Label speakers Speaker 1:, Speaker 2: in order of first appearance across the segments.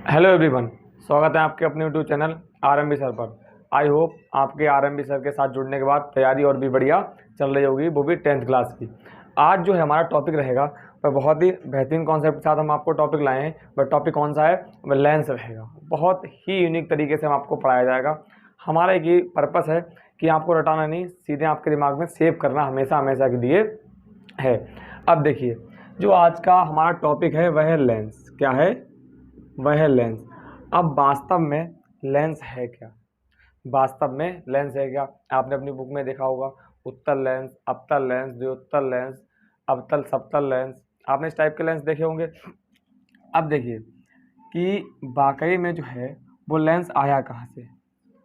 Speaker 1: Hello everyone, स्वागत है आपके अपने यूट्यूब चैनल आरएमबी सर पर। आई होप आपके आरएमबी सर के साथ जुड़ने के बाद तैयारी और भी बढ़िया चल रही होगी, वो भी 10th क्लास की। आज जो है हमारा टॉपिक रहेगा वह बहुत ही बेहतरीन कॉन्सेप्ट के साथ हम आपको टॉपिक लाए हैं। वह टॉपिक कौन सा है? वह लेंस रहेगा। बहुत ही यूनिक तरीके से हम आपको पढ़ाया जाएगा। हमारा एक ही पर्पस है कि आपको रटाना नहीं, सीधे आपके दिमाग में सेव करना हमेशा हमेशा के लिए है। अब देखिए, जो आज का हमारा टॉपिक है वह है लेंस। क्या है? वह है लेंस। अब वास्तव में लेंस है क्या? वास्तव में लेंस है क्या? आपने अपनी बुक में देखा होगा, उत्तल लेंस, अवतल लेंस, द्विउत्तल लेंस, अवतल सवतल लेंस। आपने इस टाइप के लेंस देखे होंगे। अब देखिए कि वाकई में जो है वो लेंस आया कहाँ से।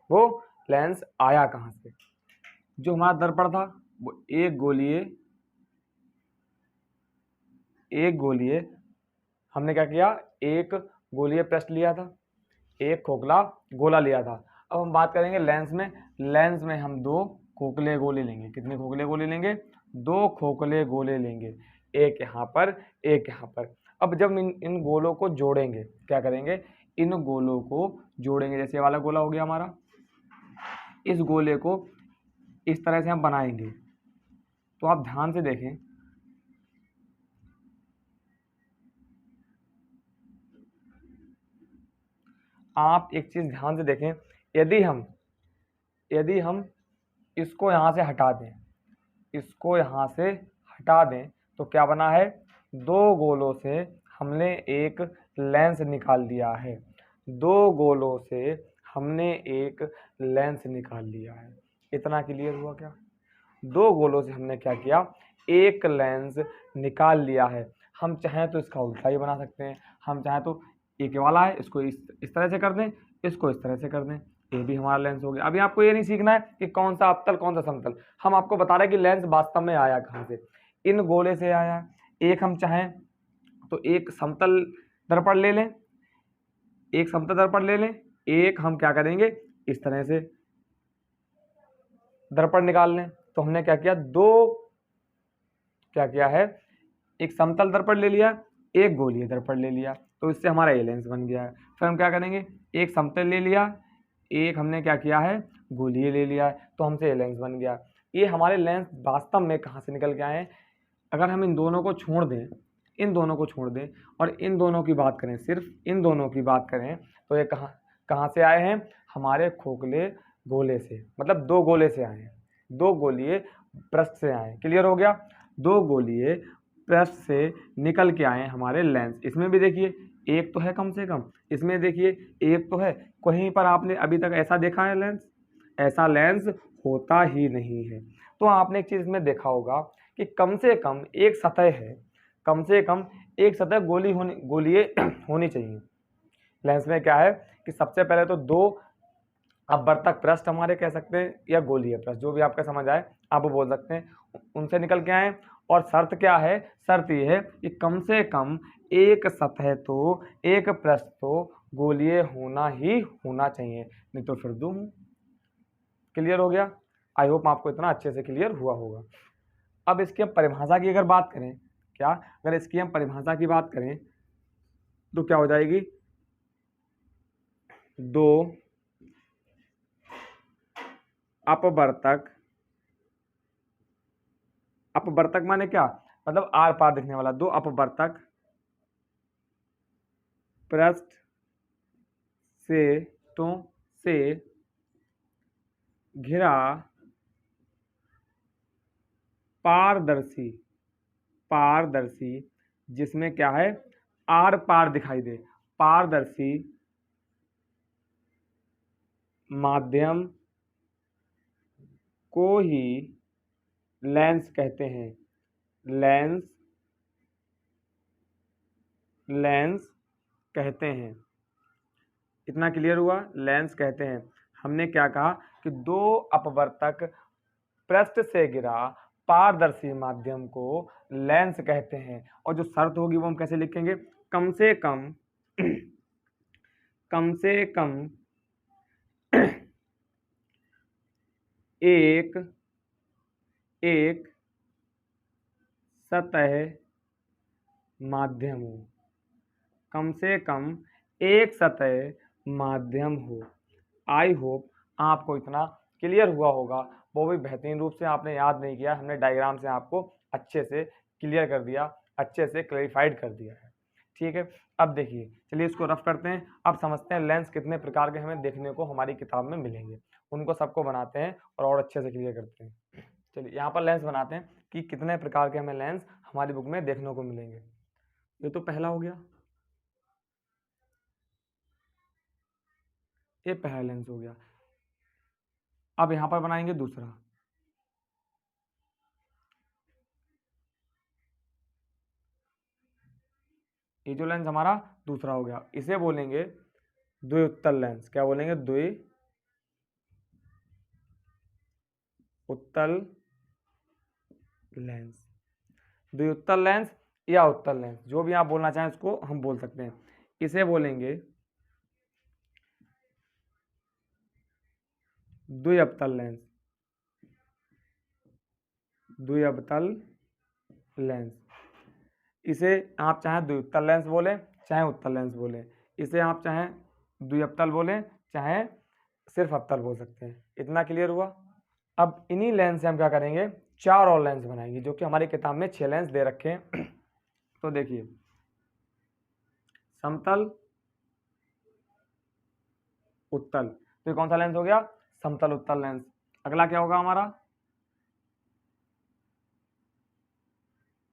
Speaker 1: वो लेंस आया कहाँ से? जो हमारा दर्पण था वो एक गोलीय हमने क्या किया? एक गोलीय पृष्ठ लिया था, एक खोखला गोला लिया था। अब हम बात करेंगे लेंस में। लेंस में हम दो खोखले गोले लेंगे। कितने खोखले गोले लेंगे? दो खोखले गोले लेंगे, एक यहाँ पर, एक यहाँ पर। अब जब इन गोलों को जोड़ेंगे, क्या करेंगे? इन गोलों को जोड़ेंगे। जैसे ये वाला गोला हो गया हमारा, इस गोले को इस तरह से हम बनाएंगे। तो आप ध्यान से देखें, आप एक चीज ध्यान से देखें। यदि हम इसको यहाँ से हटा दें, इसको यहाँ से हटा दें, तो क्या बना है? दो गोलों से हमने एक लेंस निकाल लिया है। दो गोलों से हमने एक लेंस निकाल लिया है। इतना क्लियर हुआ क्या? दो गोलों से हमने क्या किया? एक लेंस निकाल लिया है। हम चाहें तो इसका उल्टा ही बना सकते हैं। हम चाहें तो एक वाला है, इसको इस तरह से कर दें, इसको इस तरह से कर दें, ये भी हमारा लेंस हो गया। अभी आपको ये नहीं सीखना है कि कौन सा अवतल कौन सा समतल। हम आपको बता रहे हैं कि लेंस वास्तव में आया कहाँ से। इन गोले से आया है। एक हम चाहें तो एक समतल दर्पण ले लें, एक समतल दर्पण ले लें, एक हम क्या करेंगे? इस तरह से दर्पण निकाल लें। तो हमने क्या किया? क्या किया है? एक समतल दर्पण ले लिया, एक गोलीय दर्पण ले लिया, तो इससे हमारा ये लेंस बन गया है। फिर हम क्या करेंगे? एक समतल ले लिया, एक हमने क्या किया है? गोलीय ले लिया है, तो हमसे ये लेंस बन गया। ये हमारे लेंस वास्तव में कहाँ से निकल के आए हैं? अगर हम इन दोनों को छोड़ दें, इन दोनों को छोड़ दें और इन दोनों की बात करें, सिर्फ इन दोनों की बात करें, तो ये कहाँ कहाँ से आए हैं? हमारे खोखले गोले से, मतलब दो गोले से आए हैं, दो गोलीय पृष्ठ से आए हैं। क्लियर हो गया? दो गोलीय पृष्ठ से निकल के आए हमारे लेंस। इसमें भी देखिए एक तो है कम से कम, इसमें देखिए एक तो है। कहीं पर आपने अभी तक ऐसा देखा है लेंस? ऐसा लेंस होता ही नहीं है। तो आपने एक चीज इसमें देखा होगा कि कम से कम एक सतह है, कम से कम एक सतह गोलीय होनी चाहिए। लेंस में क्या है कि सबसे पहले तो दो अपवर्तक पृष्ठ हमारे कह सकते हैं, या गोलीय पृष्ठ, जो भी आपका समझ आए आप वो बोल सकते हैं, उनसे निकल के आए। और शर्त क्या है? शर्त ये है कि कम से कम एक सतह तो, एक पृष्ठ तो गोलीय होना ही होना चाहिए, नहीं तो फिर दुम। क्लियर हो गया? आई होप आपको इतना अच्छे से क्लियर हुआ होगा। अब इसकी हम परिभाषा की अगर बात करें, क्या अगर इसकी हम परिभाषा की बात करें तो क्या हो जाएगी? दो अपवर्तक, अपवर्तक माने क्या? मतलब आर पार दिखने वाला। दो अपवर्तक पृष्ठ से तो से घिरा पारदर्शी, पारदर्शी जिसमें क्या है? आर पार दिखाई दे, पारदर्शी माध्यम को ही लेंस कहते हैं। लेंस, लेंस कहते हैं। इतना क्लियर हुआ? लेंस कहते हैं। हमने क्या कहा कि दो अपवर्तक पृष्ठ से घिरा पारदर्शी माध्यम को लेंस कहते हैं। और जो शर्त होगी वो हम कैसे लिखेंगे? कम से कम कम से कम एक एक सतह माध्यम हो, कम से कम एक सतह माध्यम हो। आई होप आपको इतना क्लियर हुआ होगा, वो भी बेहतरीन रूप से आपने याद नहीं किया, हमने डायग्राम से आपको अच्छे से क्लियर कर दिया, अच्छे से क्लैरिफाइड कर दिया है। ठीक है, अब देखिए, चलिए इसको रफ करते हैं। अब समझते हैं लेंस कितने प्रकार के हमें देखने को हमारी किताब में मिलेंगे, उनको सबको बनाते हैं और अच्छे से क्लियर करते हैं। चलिए यहाँ पर लेंस बनाते हैं कि कितने प्रकार के हमें लेंस हमारी बुक में देखने को मिलेंगे। ये तो पहला हो गया, ये पहला लेंस हो गया। अब यहाँ पर बनाएंगे दूसरा, ये जो लेंस हमारा दूसरा हो गया, इसे बोलेंगे द्विउत्तल लेंस। क्या बोलेंगे? द्विउत्तल लेंस। द्विउत्तल लेंस या उत्तल लेंस, जो भी आप बोलना चाहें उसको हम बोल सकते हैं। इसे बोलेंगे द्विअवतल लेंस। द्विअवतल लेंस, इसे आप चाहें द्विउत्तल लेंस बोलें चाहे उत्तल लेंस बोलें, इसे आप चाहें द्विअवतल बोलें चाहे सिर्फ अवतल बोल सकते हैं। इतना क्लियर हुआ। अब इन्हीं लेंस से हम क्या करेंगे, 4 और लेंस बनाएंगे, जो कि हमारी किताब में 6 लेंस दे रखे हैं। तो देखिए, समतल, उत्तल, तो ये कौन सा लेंस हो गया? समतल उत्तल लेंस। अगला क्या होगा हमारा?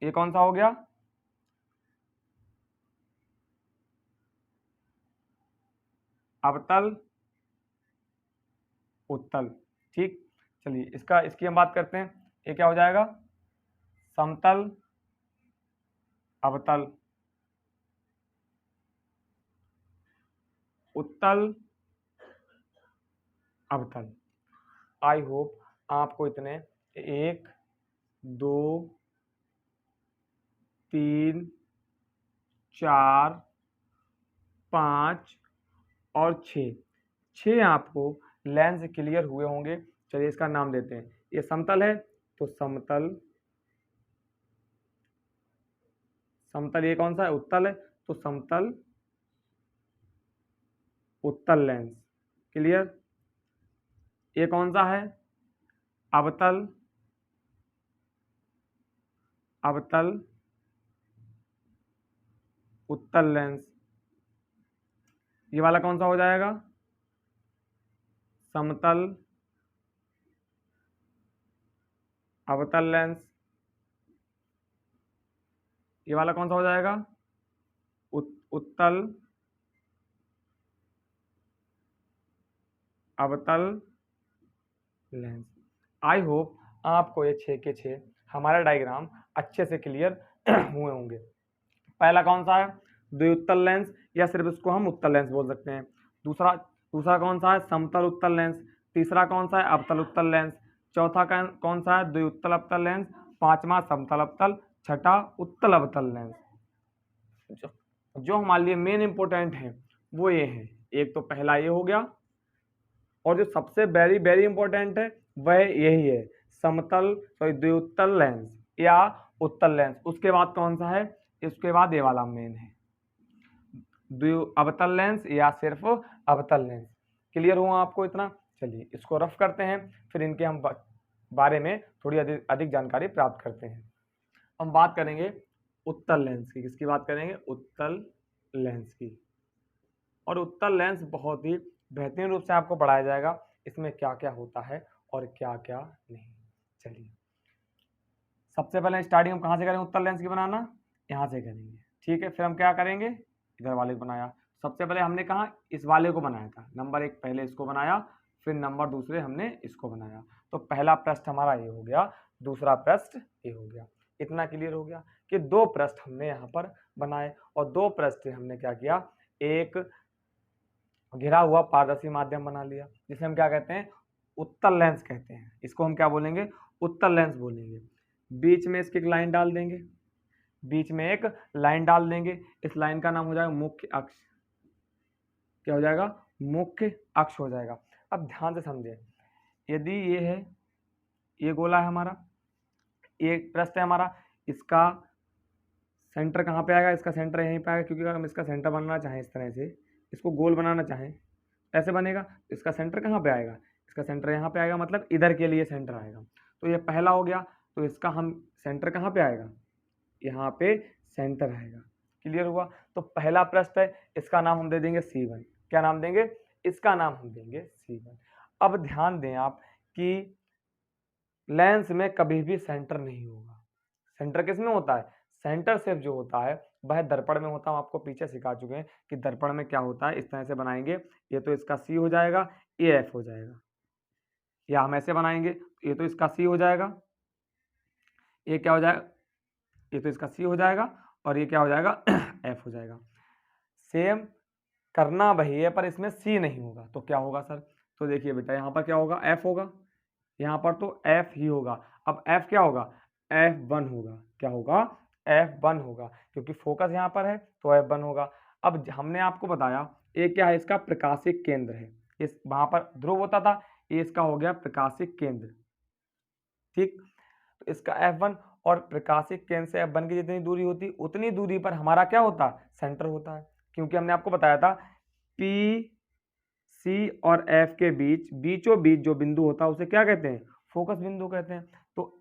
Speaker 1: ये कौन सा हो गया? अवतल उत्तल। ठीक, चलिए इसकी हम बात करते हैं। ये क्या हो जाएगा? समतल अवतल, उत्तल अवतल। आई होप आपको इतने 1 2 3 4 5 और 6 आपको लेंस क्लियर हुए होंगे। चलिए इसका नाम देते हैं। ये समतल है तो समतल, समतल ये कौन सा है? उत्तल है तो समतल उत्तल लेंस। क्लियर? ये कौन सा है? अवतल, अवतल उत्तल लेंस। ये वाला कौन सा हो जाएगा? समतल अवतल लेंस। ये वाला कौन सा हो जाएगा? उत्तल अवतल लेंस। आई होप आपको ये 6 के 6 हमारा डायग्राम अच्छे से क्लियर हुए होंगे। पहला कौन सा है? द्विउत्तल लेंस, या सिर्फ इसको हम उत्तल लेंस बोल सकते हैं। दूसरा दूसरा कौन सा है? समतल उत्तल लेंस। तीसरा कौन सा है? अवतल उत्तल लेंस। चौथा कौन सा है? द्विउत्तल अवतल लेंस। पांचवा समतल अवतल। छठा उत्तल अवतल लेंस। जो हमारे लिए मेन इंपॉर्टेंट है वो ये है। एक तो पहला ये हो गया, और जो सबसे वेरी वेरी इंपॉर्टेंट है वह यही है, समतल द्विउत्तल लेंस या उत्तल लेंस। उसके बाद कौन सा है? इसके बाद ये वाला मेन है, द्विअवतल लेंस या सिर्फ अवतल लेंस। क्लियर हुआ आपको इतना? चलिए इसको रफ करते हैं, फिर इनके हम बारे में थोड़ी अधिक जानकारी प्राप्त करते हैं। हम बात करेंगे उत्तल लेंस की। किसकी बात करेंगे? उत्तल लेंस की। और उत्तल लेंस बहुत ही बेहतरीन रूप से आपको पढ़ाया जाएगा, इसमें क्या क्या होता है और क्या क्या नहीं। चलिए सबसे पहले स्टार्टिंग हम कहाँ से करेंगे? उत्तल लेंस की बनाना यहाँ से करेंगे। ठीक है, फिर हम क्या करेंगे? इधर वाले को बनाया। सबसे पहले हमने कहा इस वाले को बनाया था, नंबर 1 पहले इसको बनाया, फिर नंबर दूसरे हमने इसको बनाया। तो पहला पृष्ठ हमारा ये हो गया, दूसरा पृष्ठ ये हो गया। इतना क्लियर हो गया कि 2 पृष्ठ हमने यहाँ पर बनाए, और 2 पृष्ठ से हमने क्या किया? एक घिरा हुआ पारदर्शी माध्यम बना लिया, जिसे हम क्या कहते हैं? उत्तल लेंस कहते हैं। इसको हम क्या बोलेंगे? उत्तल लेंस बोलेंगे। बीच में इसकी एक लाइन डाल देंगे, बीच में एक लाइन डाल देंगे। इस लाइन का नाम हो जाएगा मुख्य अक्ष। क्या हो जाएगा? मुख्य अक्ष हो जाएगा। अब ध्यान से समझे, यदि ये है, ये गोला है हमारा, ये पृष्ठ है हमारा, इसका सेंटर कहाँ पे आएगा? इसका सेंटर यहीं पे आएगा, क्योंकि अगर हम इसका सेंटर बनना चाहें इस तरह से, इसको गोल बनाना चाहें ऐसे बनेगा, इसका सेंटर कहाँ पे आएगा, इसका सेंटर यहाँ पे आएगा, मतलब इधर के लिए सेंटर आएगा। तो ये पहला हो गया, तो इसका हम सेंटर कहाँ पे आएगा, यहाँ पे सेंटर आएगा। क्लियर हुआ। तो पहला पृष्ठ है, इसका नाम हम दे देंगे C1। क्या नाम देंगे, इसका नाम हम देंगे C1। अब ध्यान दें आप कि लेंस में कभी भी सेंटर नहीं होगा। सेंटर किस में होता है, सेंटर सिर्फ जो होता है वह दर्पण में होता है। हम आपको पीछे सिखा चुके हैं कि दर्पण में क्या होता है। इस तरह से बनाएंगे, ये तो इसका C हो जाएगा, ये F हो जाएगा, या हम ऐसे बनाएंगे, ये तो इसका C हो जाएगा, ये क्या हो जाएगा, ये तो इसका C हो जाएगा, और ये क्या हो जाएगा F हो जाएगा। सेम करना वही है, पर इसमें C नहीं होगा, तो क्या होगा सर, तो देखिए बेटा यहाँ पर क्या होगा, F होगा, यहाँ पर तो F ही होगा। अब F क्या होगा, F1 होगा। क्या होगा, F1 होगा, क्योंकि फोकस यहाँ पर है तो F1 होगा। अब हमने आपको बताया ये क्या है, इसका प्रकाशिक केंद्र है। इस वहां पर ध्रुव होता था, ये इसका हो गया प्रकाशिक केंद्र। ठीक, तो इसका F1 और प्रकाशिक केंद्र से F1 की जितनी दूरी होती उतनी दूरी पर हमारा क्या होता, सेंटर होता है। क्योंकि हमने आपको बताया था P C और F के बीच बीचों बीच जो बिंदु होता है उसे क्या कहते हैं, फोकस बिंदु कहते हैं। तो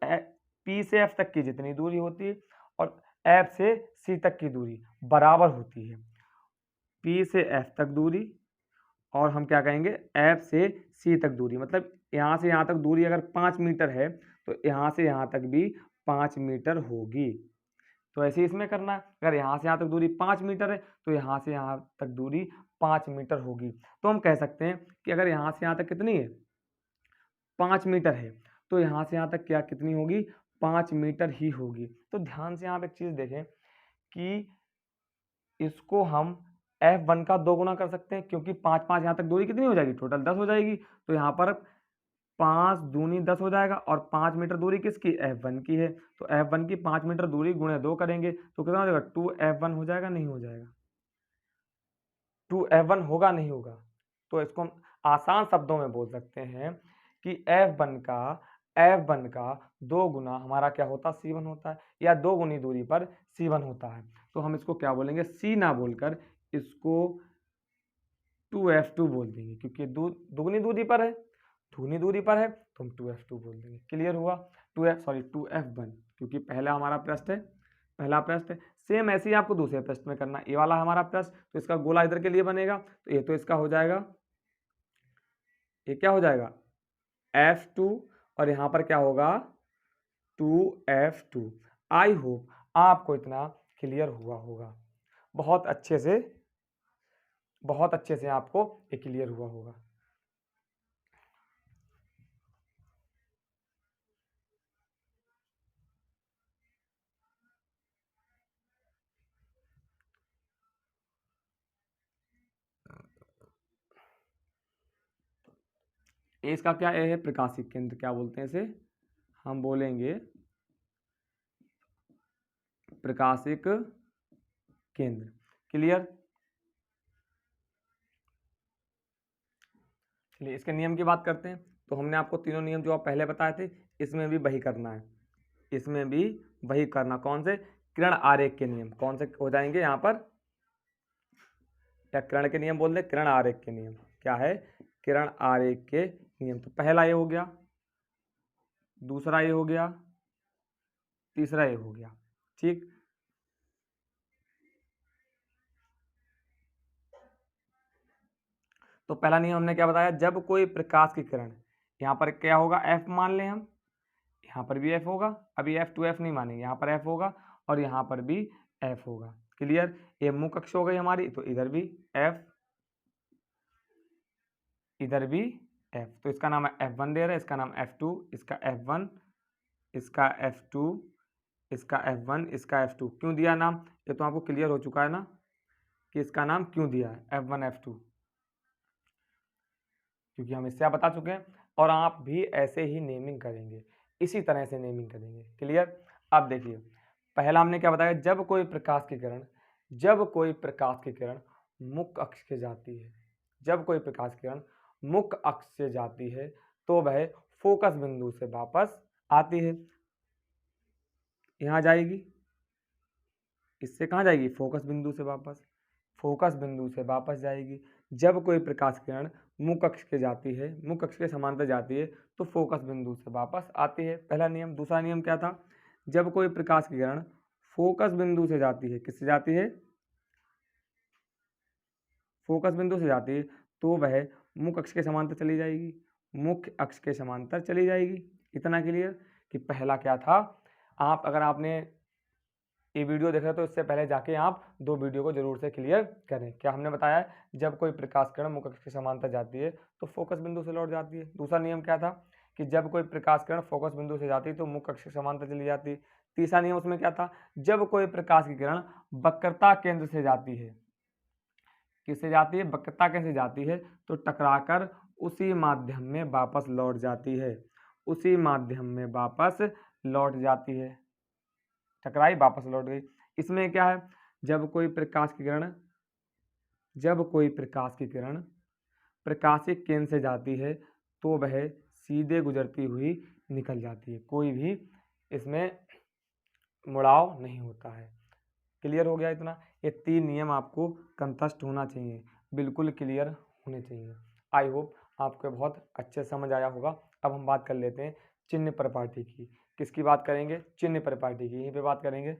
Speaker 1: P से F तक की जितनी दूरी होती है और F से C तक की दूरी बराबर होती है। P से F तक दूरी और हम क्या कहेंगे, F से C तक दूरी, मतलब यहाँ से यहाँ तक दूरी अगर 5 मीटर है तो यहाँ से यहाँ तक भी 5 मीटर होगी। तो ऐसे ही इसमें करना है, अगर यहाँ से यहाँ तक दूरी 5 मीटर है तो यहाँ से यहाँ तक दूरी 5 मीटर होगी। तो हम कह सकते हैं कि अगर यहाँ से यहाँ तक कितनी है, 5 मीटर है, तो यहाँ से यहाँ तक क्या कितनी होगी, 5 मीटर ही होगी। तो ध्यान से यहाँ पे एक चीज़ देखें कि इसको हम F1 का 2 गुना कर सकते हैं, क्योंकि 5 5 यहाँ तक दूरी कितनी हो जाएगी, टोटल 10 हो जाएगी। तो यहाँ पर 5 दूनी 10 हो जाएगा, और 5 मीटर दूरी किसकी, F1 की है। तो F1 की 5 मीटर दूरी गुणे 2 करेंगे तो कितना हो जाएगा, 2F1 हो जाएगा, नहीं हो जाएगा, 2F1 होगा, नहीं होगा। तो इसको हम आसान शब्दों में बोल सकते हैं कि F1 का 2 गुना हमारा क्या होता है, C1 होता है, या 2 गुनी दूरी पर C1 होता है। तो हम इसको क्या बोलेंगे, C ना बोलकर इसको 2F2 बोल देंगे, क्योंकि दुगनी दूरी पर है, दुगनी दूरी पर है तो हम 2F2 बोल देंगे। क्लियर हुआ। 2F1, क्योंकि पहला हमारा पृष्ठ है, पहला पृष्ठ है। सेम ऐसे ही आपको दूसरे पृष्ठ में करना, ये वाला हमारा पृष्ठ, तो इसका गोला इधर के लिए बनेगा, तो ये तो इसका हो जाएगा, ये क्या हो जाएगा F2, और यहाँ पर क्या होगा 2F2। आई होप आपको इतना क्लियर हुआ होगा, बहुत अच्छे से आपको ये क्लियर हुआ होगा। इसका क्या है, प्रकाशिक केंद्र क्या बोलते हैं इसे, हम बोलेंगे प्रकाशिक केंद्र। क्लियर। चलिए इसके नियम की बात करते हैं। तो हमने आपको तीनों नियम जो आप पहले बताए थे, इसमें भी वही करना है, इसमें भी वही करना। कौन से, किरण आरेख के नियम कौन से हो जाएंगे यहाँ पर, या किरण के नियम बोल दे, किरण आरेख के नियम। क्या है, किरण आरेख के नियम। तो पहला ये हो गया, दूसरा ये हो गया, तीसरा ये हो गया। ठीक, तो पहला नियम हमने क्या बताया, जब कोई प्रकाश की किरण, यहाँ पर क्या होगा, F मान लें हम, यहाँ पर भी F होगा, अभी F2F नहीं मानेंगे, यहाँ पर F होगा और यहाँ पर भी F होगा। क्लियर। ये मुख्य अक्ष हो गई हमारी, तो इधर भी F, इधर भी F, तो इसका नाम है F1 दे रहा है, इसका नाम F2, इसका F1, इसका F2, इसका F1, इसका F2। क्यों दिया नाम, ये तो आपको क्लियर हो चुका है ना कि इसका नाम क्यों दिया है F1 F2, क्योंकि हम इससे आप बता चुके हैं। और आप भी ऐसे ही नेमिंग करेंगे, इसी तरह से नेमिंग करेंगे। क्लियर। अब देखिए पहला हमने क्या बताया, जब कोई प्रकाश की किरण, जब कोई प्रकाश की किरण मुख्य अक्ष से जाती है, जब कोई प्रकाश किरण मुख्य अक्ष से जाती है तो वह फोकस बिंदु से वापस आती है। यहाँ जाएगी, इससे कहाँ जाएगी, फोकस बिंदु से वापस, फोकस बिंदु से वापस जाएगी। जब कोई प्रकाश किरण मुख्य अक्ष के जाती है, मुख्य अक्ष के समांतर जाती है, तो फोकस बिंदु से वापस आती है, पहला नियम। दूसरा नियम क्या था? जब कोई प्रकाश की किरण फोकस बिंदु से जाती है, किससे जाती है? फोकस बिंदु से जाती है, तो वह मुख्य अक्ष के समांतर चली जाएगी, मुख्य अक्ष के समांतर चली जाएगी। इतना क्लियर कि पहला क्या था? आप अगर आपने ये वीडियो देख रहे हो तो इससे पहले जाके आप 2 वीडियो को जरूर से क्लियर करें। क्या हमने बताया है? जब कोई प्रकाश किरण मुख्य अक्ष के समांतर जाती है तो फोकस बिंदु से लौट जाती है। दूसरा नियम क्या था? कि जब कोई प्रकाश किरण फोकस बिंदु से जाती है तो मुख्य अक्ष के समांतर चली जाती है। तीसरा नियम उसमें क्या था? जब कोई प्रकाश की किरण वक्रता केंद्र से जाती है, किससे जाती है? वक्रता केंद्र से जाती है, तो टकराकर उसी माध्यम में वापस लौट जाती है, उसी माध्यम में वापस लौट जाती है। टकराई, वापस लौट गई। इसमें क्या है? जब कोई प्रकाश की किरण प्रकाशिक केंद्र से जाती है तो वह सीधे गुजरती हुई निकल जाती है, कोई भी इसमें मुड़ाव नहीं होता है। क्लियर हो गया इतना? ये 3 नियम आपको कंठस्थ होना चाहिए, बिल्कुल क्लियर होने चाहिए। आई होप आपको बहुत अच्छे समझ आया होगा। अब हम बात कर लेते हैं चिन्ह परिपाटी की। किसकी बात करेंगे? चिन्ह परिपाटी की, यहीं पे बात करेंगे।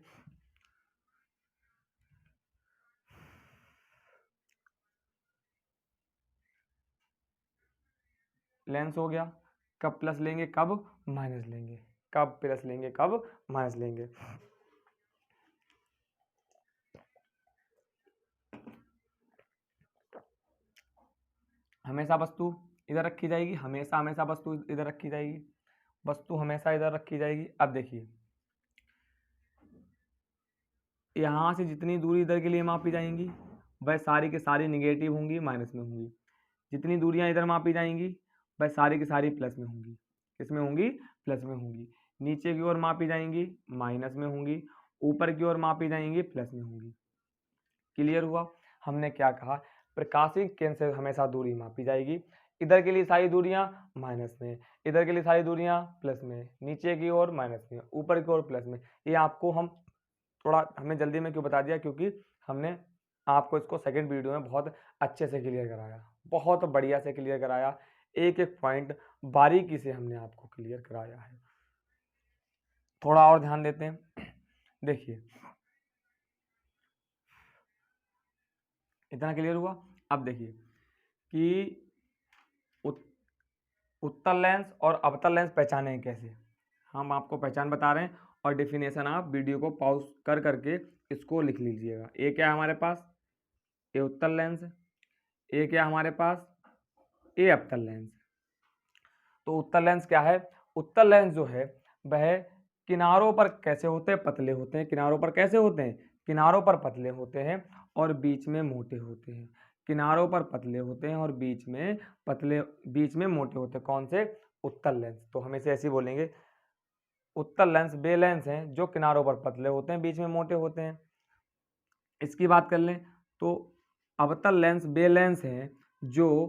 Speaker 1: लेंस हो गया, कब प्लस लेंगे, कब माइनस लेंगे, कब प्लस लेंगे, कब माइनस लेंगे। हमेशा वस्तु इधर रखी जाएगी, हमेशा हमेशा वस्तु इधर रखी जाएगी, वस्तु हमेशा इधर रखी जाएगी। अब देखिए, यहाँ से जितनी दूरी इधर के लिए मापी जाएंगी वह सारी की सारी निगेटिव होंगी, माइनस में होंगी। जितनी दूरियां इधर मापी जाएंगी वह सारी की सारी प्लस में होंगी। किसमें होंगी? प्लस में होंगी। नीचे की ओर मापी जाएंगी माइनस में होंगी, ऊपर की ओर मापी जाएंगी प्लस में होंगी। क्लियर हुआ? हमने क्या कहा? प्रकाशिक केंद्र से हमेशा दूरी मापी जाएगी। इधर के लिए सारी दूरियां माइनस में, इधर के लिए सारी दूरियां प्लस में, नीचे की ओर माइनस में, ऊपर की ओर प्लस में। ये आपको हमने जल्दी में क्यों बता दिया? क्योंकि हमने आपको इसको सेकंड वीडियो में बहुत अच्छे से क्लियर कराया, बहुत बढ़िया से क्लियर कराया, एक एक पॉइंट बारीकी से हमने आपको क्लियर कराया है। थोड़ा और ध्यान देते हैं। देखिए, इतना क्लियर हुआ? अब देखिए कि उत्तल लेंस और अवतल लेंस पहचाने कैसे। हम आपको पहचान बता रहे हैं और डेफिनेशन आप वीडियो को पॉज कर करके इसको लिख लीजिएगा। ये क्या है हमारे पास? ये उत्तल लेंस। ये क्या हमारे पास? ये अवतल लेंस। तो उत्तल लेंस क्या है? उत्तल लेंस जो है वह किनारों पर कैसे होते हैं? पतले होते हैं। किनारों पर कैसे होते हैं? किनारों पर पतले होते हैं और बीच में मोटे होते हैं। किनारों पर पतले होते हैं और बीच में मोटे होते हैं। कौन से? उत्तल लेंस। तो हम इसे ऐसे ही बोलेंगे, उत्तल लेंस वे लेंस हैं जो किनारों पर पतले होते हैं, बीच में मोटे होते हैं। इसकी बात कर लें तो अवतल लेंस वे लेंस हैं जो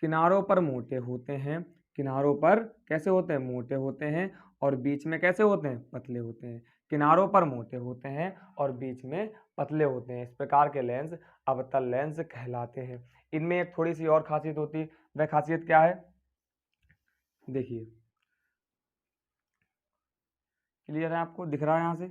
Speaker 1: किनारों पर मोटे होते हैं, किनारों पर कैसे होते हैं? मोटे होते हैं और बीच में कैसे होते हैं? पतले होते हैं। किनारों पर मोटे होते हैं और बीच में पतले होते हैं। इस प्रकार के लेंस अवतल लेंस कहलाते हैं। इनमें एक थोड़ी सी और खासियत होती है। वह खासियत क्या है? देखिए, क्लियर है? आपको दिख रहा है यहां से?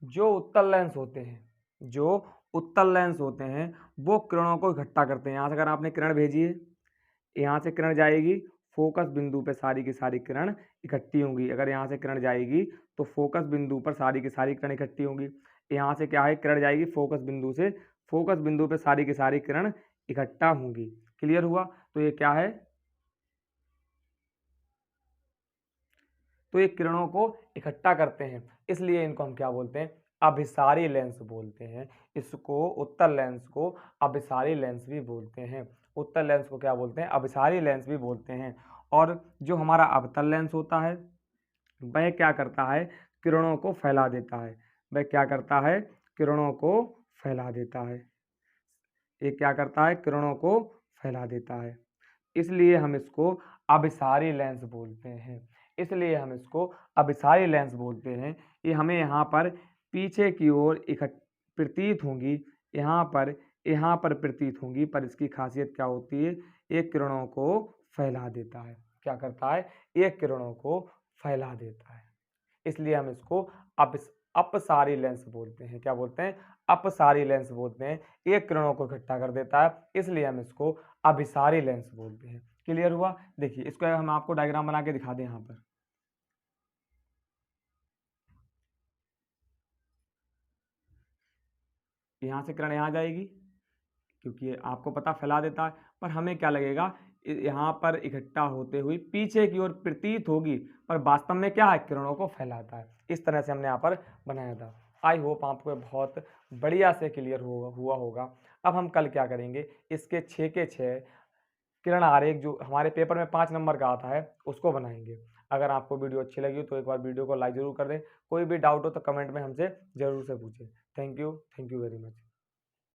Speaker 1: जो उत्तल लेंस होते हैं, जो उत्तल लेंस होते हैं वो किरणों को इकट्ठा करते हैं। यहाँ से अगर आपने किरण भेजी है, यहाँ से किरण जाएगी, फोकस बिंदु पे सारी की सारी किरण इकट्ठी होंगी। अगर यहाँ से किरण जाएगी तो फोकस बिंदु पर सारी की सारी किरण इकट्ठी होंगी। यहाँ से क्या है? किरण जाएगी फोकस बिंदु से, फोकस बिंदु पे सारी की सारी किरण इकट्ठा होंगी। क्लियर हुआ? तो ये क्या है? तो ये किरणों को इकट्ठा करते हैं, इसलिए इनको हम क्या बोलते हैं? अभिसारी लेंस बोलते हैं। इसको उत्तल लेंस को अभिसारी लेंस भी बोलते हैं। उत्तल लेंस को क्या बोलते हैं? अभिसारी लेंस भी बोलते हैं। और जो हमारा अवतल लेंस होता है वह क्या करता है? किरणों को फैला देता है। वह क्या करता है? किरणों को फैला देता है। ये क्या करता है? किरणों को फैला देता है। इसलिए हम इसको अभिसारी लेंस बोलते हैं। इसलिए हम इसको अभिसारी लेंस बोलते हैं। ये हमें यहाँ पर पीछे की ओर प्रतीत होंगी, यहाँ पर प्रतीत होंगी, पर इसकी खासियत क्या होती है? ये किरणों को फैला देता है। क्या करता है? ये किरणों को फैला देता है। इसलिए हम इसको अपसारी लेंस बोलते हैं। क्या बोलते हैं? अपसारी लेंस बोलते हैं। ये किरणों को इकट्ठा कर देता है, इसलिए हम इसको अभिसारी लेंस बोलते हैं। क्लियर हुआ? देखिए इसको हम आपको डायग्राम बना के दिखा दें। यहाँ पर यहाँ से किरण यहाँ जाएगी, क्योंकि आपको पता फैला देता है, पर हमें क्या लगेगा? यहाँ पर इकट्ठा होते हुए पीछे की ओर प्रतीत होगी, पर वास्तव में क्या है? किरणों को फैलाता है। इस तरह से हमने यहाँ पर बनाया था। आई होप आपको बहुत बढ़िया से क्लियर हुआ होगा। अब हम कल क्या करेंगे? इसके 6 के 6 किरण आरेख जो हमारे पेपर में 5 नंबर का आता है उसको बनाएंगे। अगर आपको वीडियो अच्छी लगी तो एक बार वीडियो को लाइक जरूर कर दें। कोई भी डाउट हो तो कमेंट में हमसे ज़रूर से पूछें। Thank you very much.